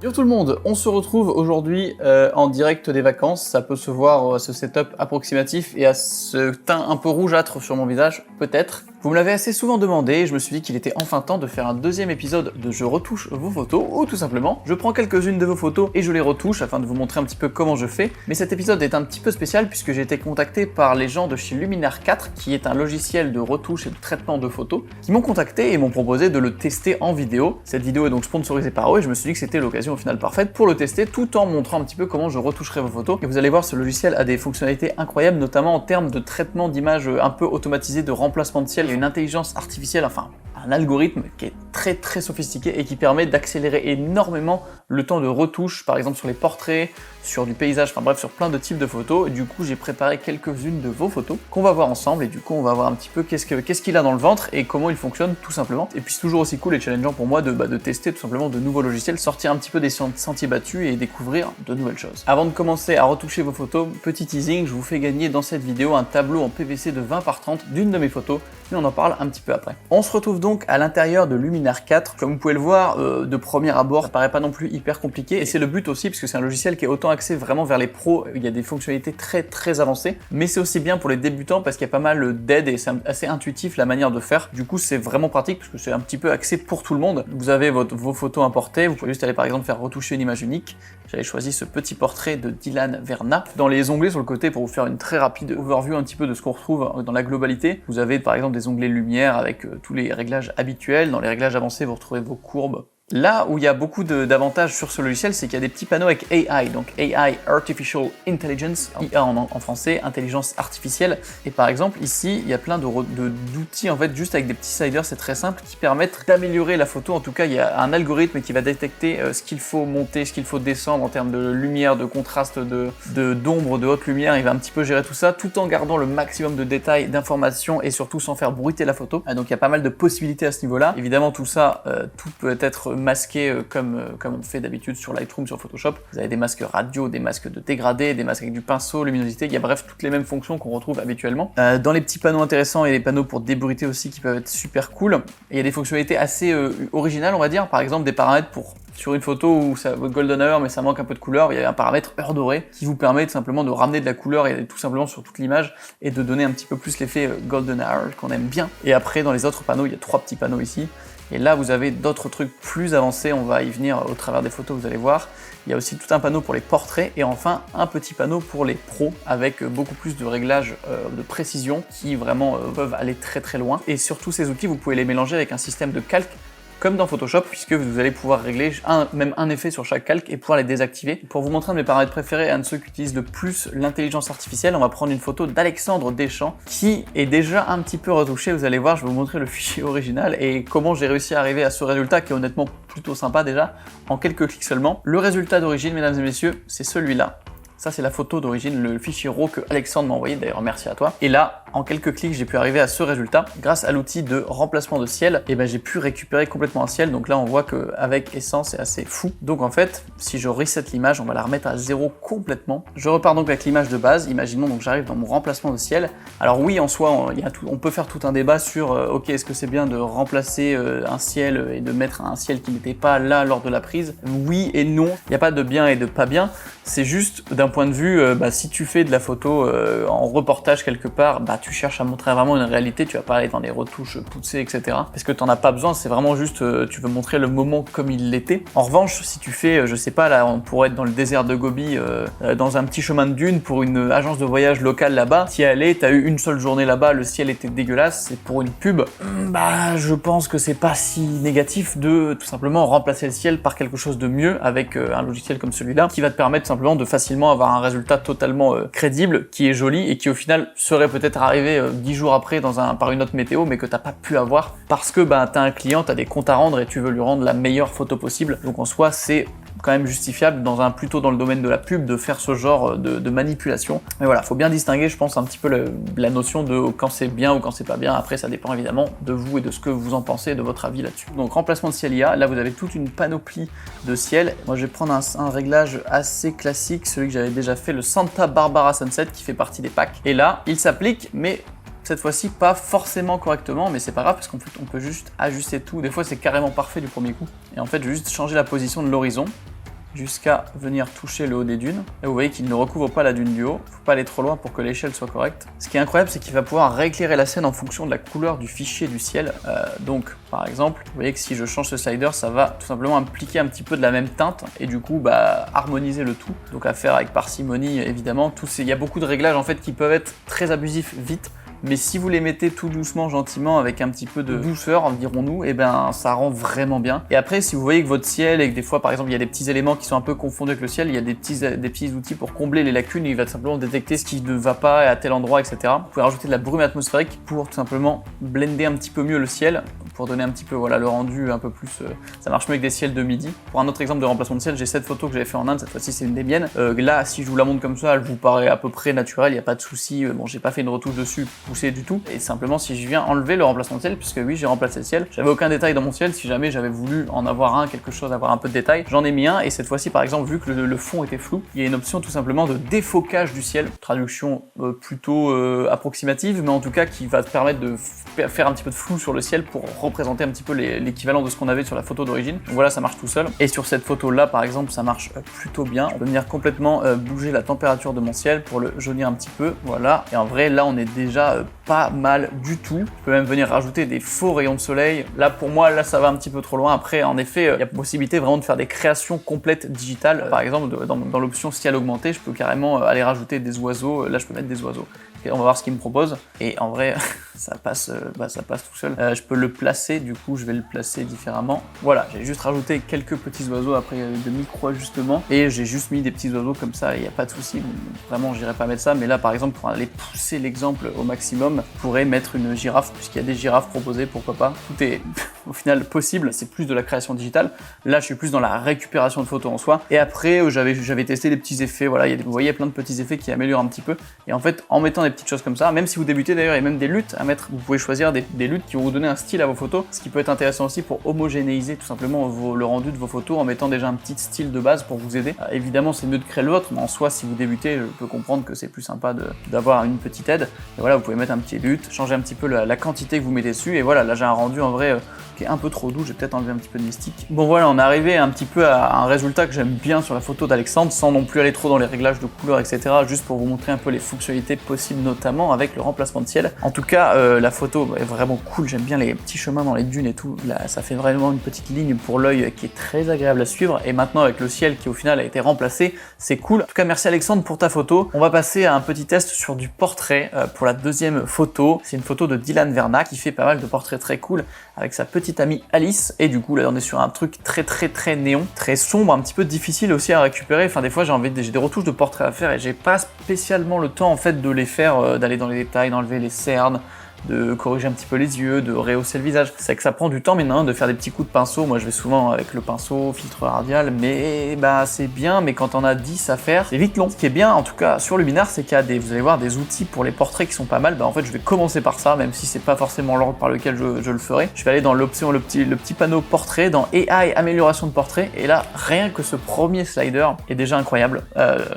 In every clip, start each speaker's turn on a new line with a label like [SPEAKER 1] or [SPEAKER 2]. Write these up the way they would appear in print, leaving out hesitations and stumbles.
[SPEAKER 1] Yo tout le monde, on se retrouve aujourd'hui en direct des vacances. Ça peut se voir ce setup approximatif et à ce teint un peu rougeâtre sur mon visage, peut-être. Vous me l'avez assez souvent demandé et je me suis dit qu'il était enfin temps de faire un deuxième épisode de Je retouche vos photos, ou tout simplement, je prends quelques-unes de vos photos et je les retouche afin de vous montrer un petit peu comment je fais. Mais cet épisode est un petit peu spécial puisque j'ai été contacté par les gens de chez Luminar 4, qui est un logiciel de retouche et de traitement de photos, qui m'ont contacté et m'ont proposé de le tester en vidéo. Cette vidéo est donc sponsorisée par eux et je me suis dit que c'était l'occasion au final parfaite pour le tester tout en montrant un petit peu comment je retoucherai vos photos. Et vous allez voir, ce logiciel a des fonctionnalités incroyables, notamment en termes de traitement d'images un peu automatisé, de remplacement de ciel. Il y a une intelligence artificielle, enfin un algorithme qui est très sophistiqué et qui permet d'accélérer énormément le temps de retouche, par exemple sur les portraits, sur du paysage, enfin bref, sur plein de types de photos. Et du coup, j'ai préparé quelques-unes de vos photos qu'on va voir ensemble et du coup, on va voir un petit peu qu'est-ce qu'il a dans le ventre et comment il fonctionne tout simplement. Et puis c'est toujours aussi cool et challengeant pour moi de tester tout simplement de nouveaux logiciels, sortir un petit peu des sentiers battus et découvrir de nouvelles choses. Avant de commencer à retoucher vos photos, petit teasing, je vous fais gagner dans cette vidéo un tableau en PVC de 20 par 30 d'une de mes photos, mais on en parle un petit peu après. On se retrouve donc à l'intérieur de Luminar 4. Comme vous pouvez le voir, de premier abord, ça paraît pas non plus hyper compliqué et c'est le but aussi parce que c'est un logiciel qui est autant axé vraiment vers les pros. Il y a des fonctionnalités très avancées, mais c'est aussi bien pour les débutants parce qu'il y a pas mal d'aides et c'est assez intuitif la manière de faire. Du coup, c'est vraiment pratique parce que c'est un petit peu axé pour tout le monde. Vous avez vos photos importées, vous pouvez juste aller par exemple faire retoucher une image unique. J'avais choisi ce petit portrait de Dylan Verna. Dans les onglets sur le côté, pour vous faire une très rapide overview un petit peu de ce qu'on retrouve dans la globalité, vous avez par exemple des onglets lumière avec tous les réglages habituels. Dans les réglages avancés, vous retrouvez vos courbes. Là où il y a beaucoup d'avantages sur ce logiciel, c'est qu'il y a des petits panneaux avec AI, donc AI, Artificial Intelligence, IA en français, intelligence artificielle. Et par exemple, ici, il y a plein d'outils, en fait, juste avec des petits sliders, c'est très simple, qui permettent d'améliorer la photo. En tout cas, il y a un algorithme qui va détecter ce qu'il faut monter, ce qu'il faut descendre en termes de lumière, de contraste, d'ombre, de haute lumière. Il va un petit peu gérer tout ça, tout en gardant le maximum de détails, d'informations, et surtout sans faire bruiter la photo. Donc il y a pas mal de possibilités à ce niveau-là. Évidemment, tout ça, tout peut être masqué comme on fait d'habitude sur Lightroom, sur Photoshop. Vous avez des masques radio, des masques de dégradé, des masques avec du pinceau, luminosité, il y a bref toutes les mêmes fonctions qu'on retrouve habituellement. Dans les petits panneaux intéressants, il y a des panneaux pour débruiter aussi qui peuvent être super cool. Et il y a des fonctionnalités assez originales, on va dire, par exemple des paramètres pour sur une photo où ça vaut golden hour mais ça manque un peu de couleur, il y a un paramètre heure dorée qui vous permet tout simplement de ramener de la couleur et tout simplement sur toute l'image et de donner un petit peu plus l'effet golden hour qu'on aime bien. Et après dans les autres panneaux, il y a 3 petits panneaux ici. Et là, vous avez d'autres trucs plus avancés, on va y venir au travers des photos, vous allez voir. Il y a aussi tout un panneau pour les portraits et enfin un petit panneau pour les pros avec beaucoup plus de réglages de précision qui vraiment peuvent aller très loin. Et surtout ces outils, vous pouvez les mélanger avec un système de calque comme dans Photoshop, puisque vous allez pouvoir régler même un effet sur chaque calque et pouvoir les désactiver. Pour vous montrer un de mes paramètres préférés, un de ceux qui utilisent le plus l'intelligence artificielle, on va prendre une photo d'Alexandre Deschamps, qui est déjà un petit peu retouché. Vous allez voir, je vais vous montrer le fichier original et comment j'ai réussi à arriver à ce résultat qui est honnêtement plutôt sympa déjà, en quelques clics seulement. Le résultat d'origine, mesdames et messieurs, c'est celui-là. Ça, c'est la photo d'origine, le fichier RAW que Alexandre m'a envoyé, d'ailleurs merci à toi. Et là, en quelques clics, j'ai pu arriver à ce résultat. Grâce à l'outil de remplacement de ciel, et j'ai pu récupérer complètement un ciel. Donc là, on voit qu'avec Essence, c'est assez fou. Donc en fait, si je reset l'image, on va la remettre à 0 complètement. Je repars donc avec l'image de base. Imaginons, donc j'arrive dans mon remplacement de ciel. Alors oui, en soi, on peut faire tout un débat sur, ok, est-ce que c'est bien de remplacer un ciel et de mettre un ciel qui n'était pas là lors de la prise? Oui et non. Il n'y a pas de bien et de pas bien. C'est juste d'un point de vue, si tu fais de la photo en reportage quelque part, tu cherches à montrer vraiment une réalité, tu vas pas aller dans des retouches poussées, etc. Parce que t'en as pas besoin, c'est vraiment juste, tu veux montrer le moment comme il l'était. En revanche, si tu fais, je sais pas, là, on pourrait être dans le désert de Gobi, dans un petit chemin de dune pour une agence de voyage locale là-bas, t'y allais, t'as eu une seule journée là-bas, le ciel était dégueulasse, c'est pour une pub, je pense que c'est pas si négatif de tout simplement remplacer le ciel par quelque chose de mieux avec un logiciel comme celui-là, qui va te permettre simplement de facilement avoir un résultat totalement crédible, qui est joli et qui au final serait peut-être arrivé 10 jours après par une autre météo, mais que t'as pas pu avoir parce que t'as un client, t'as des comptes à rendre et tu veux lui rendre la meilleure photo possible. Donc en soi, c'est quand même justifiable plutôt dans le domaine de la pub de faire ce genre de manipulation. Mais voilà, faut bien distinguer, je pense, un petit peu la notion de quand c'est bien ou quand c'est pas bien. Après, ça dépend évidemment de vous et de ce que vous en pensez, de votre avis là-dessus. Donc remplacement de ciel IA, là vous avez toute une panoplie de ciel. Moi je vais prendre un réglage assez classique, celui que j'avais déjà fait, le Santa Barbara Sunset qui fait partie des packs. Et là, il s'applique, mais cette fois-ci pas forcément correctement, mais c'est pas grave parce qu'on peut juste ajuster tout. Des fois c'est carrément parfait du premier coup. Et en fait je vais juste changer la position de l'horizon jusqu'à venir toucher le haut des dunes. Là, vous voyez qu'il ne recouvre pas la dune du haut. Faut pas aller trop loin pour que l'échelle soit correcte. Ce qui est incroyable, c'est qu'il va pouvoir rééclairer la scène en fonction de la couleur du fichier du ciel. Donc, par exemple, vous voyez que si je change ce slider, ça va tout simplement impliquer un petit peu de la même teinte et du coup, harmoniser le tout. Donc, à faire avec parcimonie, évidemment. Il y a beaucoup de réglages en fait qui peuvent être très abusifs vite. Mais si vous les mettez tout doucement, gentiment, avec un petit peu de douceur, dirons-nous, et ben ça rend vraiment bien. Et après, si vous voyez que votre ciel et que des fois, par exemple, il y a des petits éléments qui sont un peu confondus avec le ciel, il y a des petits outils pour combler les lacunes, il va tout simplement détecter ce qui ne va pas à tel endroit, etc. Vous pouvez rajouter de la brume atmosphérique pour tout simplement blender un petit peu mieux le ciel, pour donner un petit peu le rendu un peu plus... ça marche mieux avec des ciels de midi. Pour un autre exemple de remplacement de ciel, j'ai cette photo que j'avais fait en Inde, cette fois-ci c'est une des miennes. Là, si je vous la montre comme ça, elle vous paraît à peu près naturelle, il n'y a pas de souci. Bon, j'ai pas fait une retouche dessus poussée du tout. Et simplement, si je viens enlever le remplacement de ciel, puisque oui, j'ai remplacé le ciel, j'avais aucun détail dans mon ciel. Si jamais j'avais voulu en avoir un, quelque chose, avoir un peu de détail, j'en ai mis un. Et cette fois-ci, par exemple, vu que le fond était flou, il y a une option tout simplement de défocage du ciel. Traduction plutôt approximative, mais en tout cas qui va te permettre de faire un petit peu de flou sur le ciel pour représenter un petit peu l'équivalent de ce qu'on avait sur la photo d'origine. Donc voilà, ça marche tout seul. Et sur cette photo-là, par exemple, ça marche plutôt bien. On peut venir complètement bouger la température de mon ciel pour le jaunir un petit peu. Voilà. Et en vrai, là, on est déjà pas mal du tout. Je peux même venir rajouter des faux rayons de soleil. Là, pour moi, là, ça va un petit peu trop loin. Après, en effet, il y a possibilité vraiment de faire des créations complètes digitales. Par exemple, dans l'option ciel augmenté, je peux carrément aller rajouter des oiseaux. Là, je peux mettre des oiseaux. On va voir ce qu'il me propose. Et en vrai, ça passe tout seul. Je peux le placer, du coup, je vais le placer différemment. Voilà, j'ai juste rajouté quelques petits oiseaux après de micro-ajustements. Et j'ai juste mis des petits oiseaux comme ça, il n'y a pas de souci. Vraiment, j'irai pas mettre ça. Mais là, par exemple, pour aller pousser l'exemple au maximum, je pourrais mettre une girafe, puisqu'il y a des girafes proposées, pourquoi pas. Tout est au final possible. C'est plus de la création digitale. Là, je suis plus dans la récupération de photos en soi. Et après, j'avais testé des petits effets. Voilà, vous voyez, il y a plein de petits effets qui améliorent un petit peu. Et en fait, en mettant des petites choses comme ça, même si vous débutez d'ailleurs, il y a même des luttes à mettre, vous pouvez choisir des luttes qui vont vous donner un style à vos photos, ce qui peut être intéressant aussi pour homogénéiser tout simplement le rendu de vos photos en mettant déjà un petit style de base pour vous aider. Évidemment, c'est mieux de créer le vôtre, mais en soi, si vous débutez, je peux comprendre que c'est plus sympa d'avoir une petite aide. Et voilà, vous pouvez mettre un petit lutte, changer un petit peu la quantité que vous mettez dessus, et voilà, là j'ai un rendu en vrai qui est un peu trop doux, j'ai peut-être enlevé un petit peu de mystique. Bon voilà, on est arrivé un petit peu à un résultat que j'aime bien sur la photo d'Alexandre, sans non plus aller trop dans les réglages de couleurs, etc., juste pour vous montrer un peu les fonctionnalités possibles, notamment avec le remplacement de ciel. En tout cas, la photo est vraiment cool, j'aime bien les petits chemins dans les dunes et tout, là ça fait vraiment une petite ligne pour l'œil qui est très agréable à suivre, et maintenant avec le ciel qui au final a été remplacé, c'est cool. En tout cas, merci Alexandre pour ta photo. On va passer à un petit test sur du portrait pour la deuxième photo. C'est une photo de Dylan Verna qui fait pas mal de portraits très cool avec sa petite amie Alice, et du coup là on est sur un truc très néon, très sombre, un petit peu difficile aussi à récupérer. Enfin des fois j'ai des retouches de portraits à faire et j'ai pas spécialement le temps en fait de les faire, d'aller dans les détails, d'enlever les cernes, de corriger un petit peu les yeux, de rehausser le visage. C'est que ça prend du temps maintenant de faire des petits coups de pinceau. Moi je vais souvent avec le pinceau, filtre radial, mais c'est bien, mais quand on a 10 à faire, c'est vite long. Ce qui est bien en tout cas sur Luminar, c'est qu'il y a vous allez voir des outils pour les portraits qui sont pas mal. En fait je vais commencer par ça, même si c'est pas forcément l'ordre par lequel je le ferai. Je vais aller dans l'option, le petit panneau portrait, dans AI amélioration de portrait, et là rien que ce premier slider est déjà incroyable.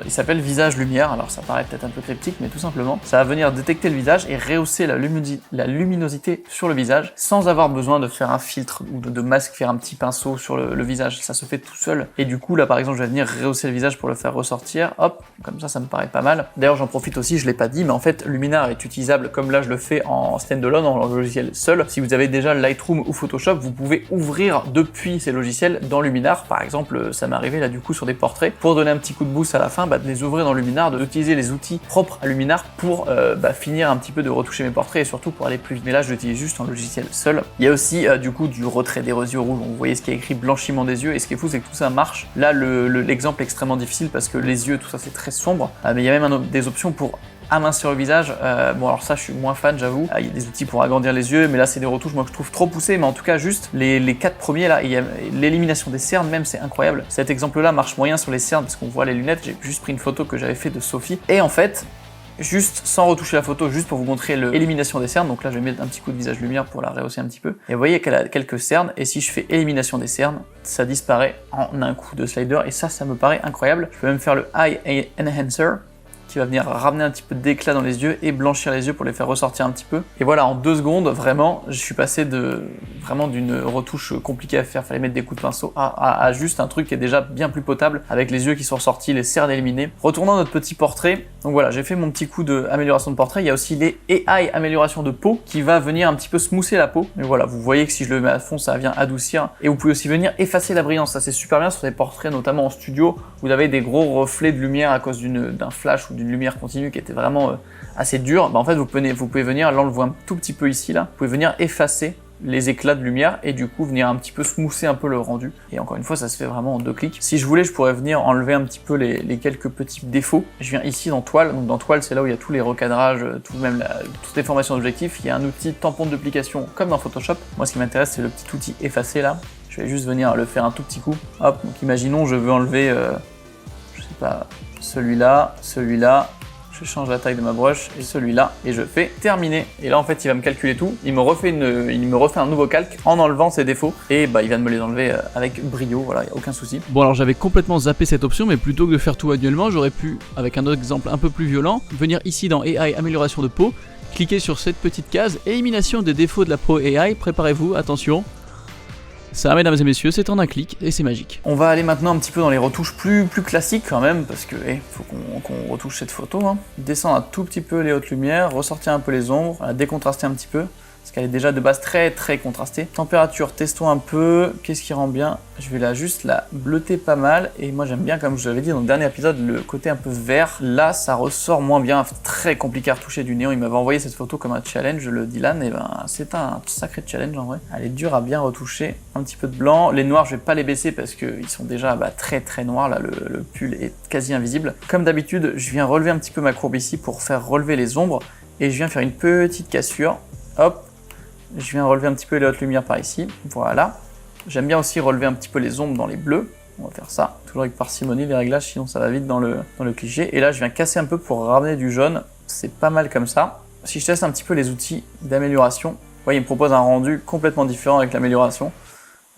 [SPEAKER 1] Il s'appelle visage lumière, alors ça paraît peut-être un peu cryptique, mais tout simplement ça va venir détecter le visage et rehausser la luminosité sur le visage sans avoir besoin de faire un filtre ou de masque, faire un petit pinceau sur le visage, ça se fait tout seul. Et du coup là par exemple je vais venir rehausser le visage pour le faire ressortir, hop, comme ça me paraît pas mal. D'ailleurs j'en profite aussi, je l'ai pas dit, mais en fait Luminar est utilisable comme là je le fais en standalone, en logiciel seul. Si vous avez déjà Lightroom ou Photoshop, vous pouvez ouvrir depuis ces logiciels dans Luminar. Par exemple ça m'est arrivé là du coup sur des portraits, pour donner un petit coup de boost à la fin, de les ouvrir dans Luminar, d'utiliser les outils propres à Luminar pour finir un petit peu de retoucher mes portraits et surtout pour aller plus vite. Mais là je l'utilise juste en logiciel seul. Il y a aussi du coup du retrait des yeux rouges, donc vous voyez ce qui est écrit blanchiment des yeux, et ce qui est fou c'est que tout ça marche. Là l'exemple est extrêmement difficile parce que les yeux tout ça c'est très sombre, mais il y a même des options pour amincir le visage. Bon alors ça je suis moins fan j'avoue, il y a des outils pour agrandir les yeux, mais là c'est des retouches moi que je trouve trop poussées, mais en tout cas juste les 4 premiers là, il y a l'élimination des cernes même, c'est incroyable. Cet exemple là marche moyen sur les cernes parce qu'on voit les lunettes. J'ai juste pris une photo que j'avais fait de Sophie, et en fait juste sans retoucher la photo, juste pour vous montrer l'élimination des cernes. Donc là je vais mettre un petit coup de visage lumière pour la rehausser un petit peu, et vous voyez qu'elle a quelques cernes, et si je fais élimination des cernes, ça disparaît en un coup de slider, et ça me paraît incroyable. Je peux même faire le Eye Enhancer qui va venir ramener un petit peu d'éclat dans les yeux et blanchir les yeux pour les faire ressortir un petit peu. Et voilà, en 2 secondes, vraiment, je suis passé vraiment d'une retouche compliquée à faire, fallait mettre des coups de pinceau, à juste un truc qui est déjà bien plus potable, avec les yeux qui sont ressortis, les cernes éliminées. Retournons à notre petit portrait. Donc voilà, j'ai fait mon petit coup d'amélioration de portrait. Il y a aussi les AI amélioration de peau qui va venir un petit peu smousser la peau. Mais voilà, vous voyez que si je le mets à fond, ça vient adoucir. Et vous pouvez aussi venir effacer la brillance. Ça, c'est super bien sur des portraits, notamment en studio. Vous avez des gros reflets de lumière à cause d'un flash ou d'une lumière continue qui était vraiment assez dure. Bah, en fait, vous pouvez venir, là on le voit un tout petit peu ici, là. Vous pouvez venir effacer les éclats de lumière et du coup venir un petit peu smousser un peu le rendu. Et encore une fois, ça se fait vraiment en 2 clics. Si je voulais, je pourrais venir enlever un petit peu les quelques petits défauts. Je viens ici dans Toile. Donc dans Toile, c'est là où il y a tous les recadrages, toutes les formations d'objectifs. Il y a un outil tampon de duplication comme dans Photoshop. Moi, ce qui m'intéresse, c'est le petit outil effacer là. Je vais juste venir le faire un tout petit coup. Hop, donc imaginons, je veux enlever, je sais pas, celui-là, celui-là. Je change la taille de ma brush et celui-là et je fais terminer. Et là en fait il va me calculer tout, il me refait un nouveau calque en enlevant ses défauts et bah il vient de me les enlever avec brio, voilà, il n'y a aucun souci.
[SPEAKER 2] Bon alors j'avais complètement zappé cette option, mais plutôt que de faire tout manuellement, j'aurais pu, avec un autre exemple un peu plus violent, venir ici dans AI amélioration de peau, cliquer sur cette petite case, élimination des défauts de la peau AI, préparez-vous, attention. Ça, mesdames et messieurs, c'est en un clic et c'est magique.
[SPEAKER 1] On va aller maintenant un petit peu dans les retouches plus classiques quand même, parce que faut qu'on retouche cette photo. Hein. Descendre un tout petit peu les hautes lumières, ressortir un peu les ombres, décontraster un petit peu, parce qu'elle est déjà de base très contrastée. Température, testons un peu, qu'est-ce qui rend bien? Je vais juste la bleuter pas mal, et moi j'aime bien, comme je l'avais dit dans le dernier épisode, le côté un peu vert. Là, ça ressort moins bien, très compliqué à retoucher du néon. Il m'avait envoyé cette photo comme un challenge, le Dylan, et ben c'est un sacré challenge en vrai. Elle est dure à bien retoucher, un petit peu de blanc. Les noirs, je vais pas les baisser parce qu'ils sont déjà très noirs, là le pull est quasi invisible. Comme d'habitude, je viens relever un petit peu ma courbe ici pour faire relever les ombres, et je viens faire une petite cassure, hop. Je viens relever un petit peu les hautes lumières par ici, voilà. J'aime bien aussi relever un petit peu les ombres dans les bleus. On va faire ça, toujours avec parcimonie les réglages, sinon ça va vite dans le cliché. Et là, je viens casser un peu pour ramener du jaune. C'est pas mal comme ça. Si je teste un petit peu les outils d'amélioration, vous voyez, il me propose un rendu complètement différent avec l'amélioration.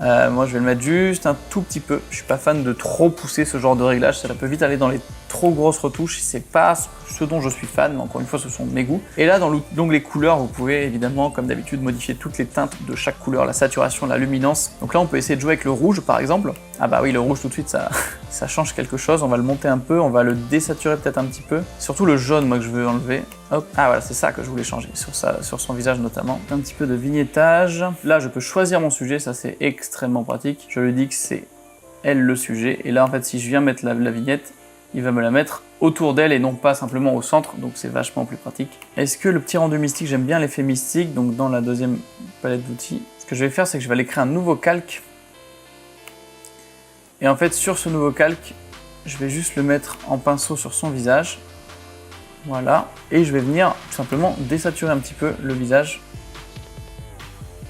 [SPEAKER 1] Moi, je vais le mettre juste un tout petit peu. Je suis pas fan de trop pousser ce genre de réglage. Ça peut vite aller dans les trop grosses retouches. C'est pas ce dont je suis fan, mais encore une fois, ce sont mes goûts. Et là, dans l'onglet couleurs, vous pouvez évidemment, comme d'habitude, modifier toutes les teintes de chaque couleur, la saturation, la luminance. Donc là, on peut essayer de jouer avec le rouge, par exemple. Ah bah oui, le rouge, tout de suite, ça change quelque chose. On va le monter un peu, on va le désaturer peut-être un petit peu. Surtout le jaune, moi, que je veux enlever. Hop. Ah voilà, c'est ça que je voulais changer, sur son visage notamment. Un petit peu de vignettage. Là, je peux choisir mon sujet, ça c'est extrêmement pratique. Je lui dis que c'est elle le sujet. Et là, en fait, si je viens mettre la vignette, il va me la mettre autour d'elle et non pas simplement au centre, donc c'est vachement plus pratique. Est-ce que le petit rendu mystique, j'aime bien l'effet mystique, donc dans la deuxième palette d'outils. Ce que je vais faire, c'est que je vais aller créer un nouveau calque. Et en fait, sur ce nouveau calque, je vais juste le mettre en pinceau sur son visage. Voilà, et je vais venir tout simplement désaturer un petit peu le visage.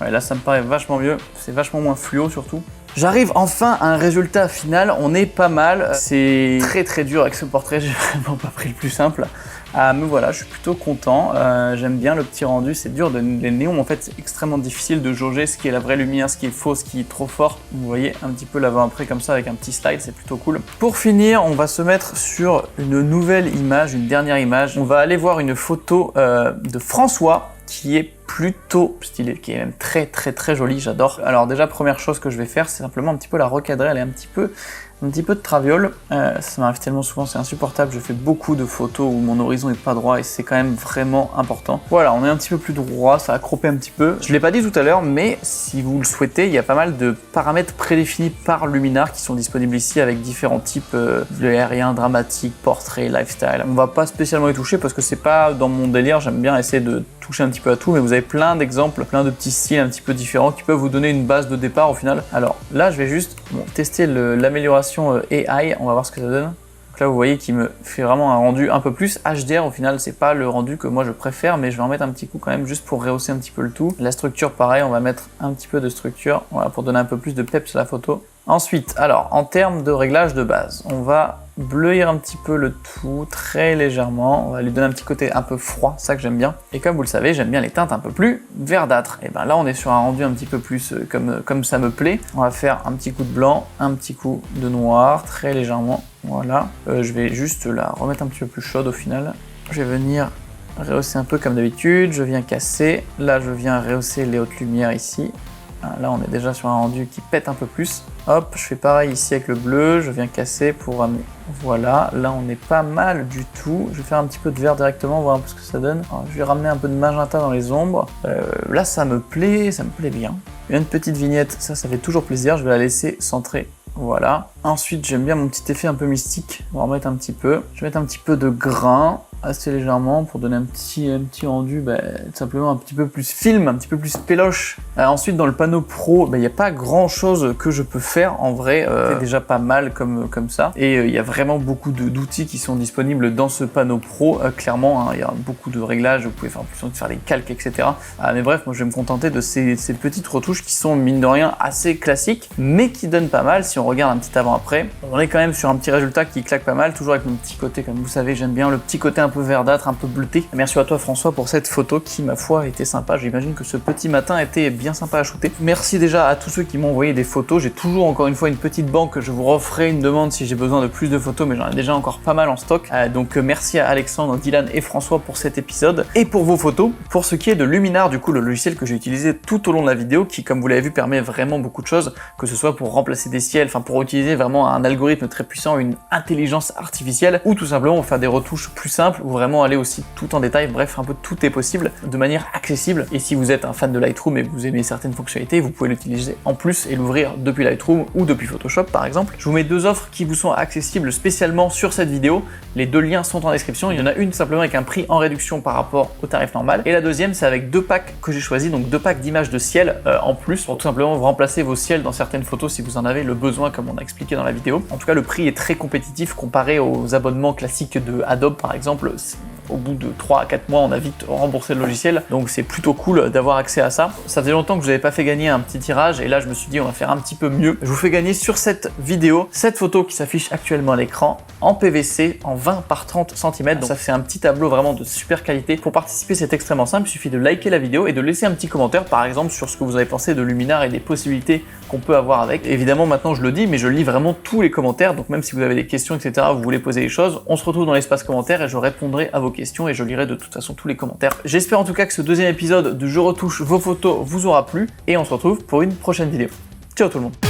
[SPEAKER 1] Ouais, là ça me paraît vachement mieux, c'est vachement moins fluo surtout. J'arrive enfin à un résultat final, on est pas mal. C'est très dur avec ce portrait, j'ai vraiment pas pris le plus simple. Mais voilà, je suis plutôt content, j'aime bien le petit rendu, c'est dur, les néons en fait c'est extrêmement difficile de jauger ce qui est la vraie lumière, ce qui est faux, ce qui est trop fort. Vous voyez un petit peu l'avant-après comme ça avec un petit slide, c'est plutôt cool. Pour finir, on va se mettre sur une nouvelle image, une dernière image. On va aller voir une photo de François qui est plutôt stylé, qui est même très joli, j'adore. Alors déjà, première chose que je vais faire, c'est simplement un petit peu la recadrer, elle est un petit peu de traviole. Ça m'arrive tellement souvent, c'est insupportable. Je fais beaucoup de photos où mon horizon est pas droit et c'est quand même vraiment important. Voilà, on est un petit peu plus droit, ça a croppé un petit peu. Je l'ai pas dit tout à l'heure, mais si vous le souhaitez, il y a pas mal de paramètres prédéfinis par Luminar qui sont disponibles ici avec différents types de aérien, dramatique, portrait, lifestyle. On va pas spécialement y toucher parce que c'est pas dans mon délire, j'aime bien essayer de toucher un petit peu à tout, mais vous avez plein d'exemples, plein de petits styles un petit peu différents qui peuvent vous donner une base de départ au final. Alors là, je vais juste tester l'amélioration AI, on va voir ce que ça donne. Donc là, vous voyez qu'il me fait vraiment un rendu un peu plus HDR au final, c'est pas le rendu que moi je préfère, mais je vais en mettre un petit coup quand même juste pour rehausser un petit peu le tout. La structure, pareil, on va mettre un petit peu de structure, voilà, pour donner un peu plus de peps à la photo. Ensuite, alors, en termes de réglage de base, on va bleuir un petit peu le tout, très légèrement. On va lui donner un petit côté un peu froid, ça que j'aime bien. Et comme vous le savez, j'aime bien les teintes un peu plus verdâtres. Et ben là, on est sur un rendu un petit peu plus comme ça me plaît. On va faire un petit coup de blanc, un petit coup de noir, très légèrement. Voilà. Je vais juste la remettre un petit peu plus chaude au final. Je vais venir rehausser un peu comme d'habitude. Je viens casser. Là, je viens rehausser les hautes lumières ici. Là, on est déjà sur un rendu qui pète un peu plus. Hop, je fais pareil ici avec le bleu. Je viens casser pour ramener. Voilà, là, on est pas mal du tout. Je vais faire un petit peu de vert directement, voir un peu ce que ça donne. Alors, je vais ramener un peu de magenta dans les ombres. Là, ça me plaît bien. Une petite vignette, ça fait toujours plaisir. Je vais la laisser centrer. Voilà. Ensuite, j'aime bien mon petit effet un peu mystique. On va en mettre un petit peu. Je vais mettre un petit peu de grain, assez légèrement, pour donner un petit rendu, tout simplement un petit peu plus film, un petit peu plus péloche. Ensuite, dans le panneau pro, il n'y a pas grand chose que je peux faire. En vrai, c'est déjà pas mal comme ça. Et il y a vraiment beaucoup d'outils qui sont disponibles dans ce panneau pro. Clairement, il y a beaucoup de réglages. Vous pouvez faire des calques, etc. Mais bref, moi, je vais me contenter de ces petites retouches qui sont, mine de rien, assez classiques, mais qui donnent pas mal. Si on regarde un petit avant-après, on est quand même sur un petit résultat qui claque pas mal. Toujours avec mon petit côté, comme vous savez, j'aime bien le petit côté un peu verdâtre, un peu bleuté. Merci à toi François pour cette photo qui, ma foi, était sympa. J'imagine que ce petit matin était bien sympa à shooter. Merci déjà à tous ceux qui m'ont envoyé des photos. J'ai toujours encore une fois une petite banque. Je vous referai une demande si j'ai besoin de plus de photos, mais j'en ai déjà encore pas mal en stock. Donc merci à Alexandre, Dylan et François pour cet épisode et pour vos photos. Pour ce qui est de Luminar, du coup le logiciel que j'ai utilisé tout au long de la vidéo, qui comme vous l'avez vu permet vraiment beaucoup de choses, que ce soit pour remplacer des ciels, pour utiliser vraiment un algorithme très puissant, une intelligence artificielle, ou tout simplement faire des retouches plus simples, ou vraiment aller aussi tout en détail. Bref, un peu tout est possible de manière accessible. Et si vous êtes un fan de Lightroom et que vous aimez certaines fonctionnalités, vous pouvez l'utiliser en plus et l'ouvrir depuis Lightroom ou depuis Photoshop par exemple. Je vous mets deux offres qui vous sont accessibles spécialement sur cette vidéo. Les deux liens sont en description. Il y en a une simplement avec un prix en réduction par rapport au tarif normal, et la deuxième c'est avec deux packs que j'ai choisi, donc deux packs d'images de ciel en plus, pour tout simplement vous remplacer vos ciels dans certaines photos si vous en avez le besoin, comme on a expliqué dans la vidéo. En tout cas, le prix est très compétitif comparé aux abonnements classiques de Adobe par exemple. Au bout de 3 à 4 mois, on a vite remboursé le logiciel, donc c'est plutôt cool d'avoir accès à ça. Ça faisait longtemps que je n'avais pas fait gagner un petit tirage, et là je me suis dit on va faire un petit peu mieux. Je vous fais gagner sur cette vidéo cette photo qui s'affiche actuellement à l'écran en PVC en 20 par 30 cm, donc ça fait un petit tableau vraiment de super qualité. Pour participer, c'est extrêmement simple, il suffit de liker la vidéo et de laisser un petit commentaire par exemple sur ce que vous avez pensé de Luminar et des possibilités qu'on peut avoir avec. Évidemment maintenant je le dis, mais je lis vraiment tous les commentaires, donc même si vous avez des questions etc, vous voulez poser des choses, on se retrouve dans l'espace commentaires et je répondrai à vos questions et je lirai de toute façon tous les commentaires. J'espère en tout cas que ce deuxième épisode de Je retouche vos photos vous aura plu, et on se retrouve pour une prochaine vidéo. Ciao tout le monde.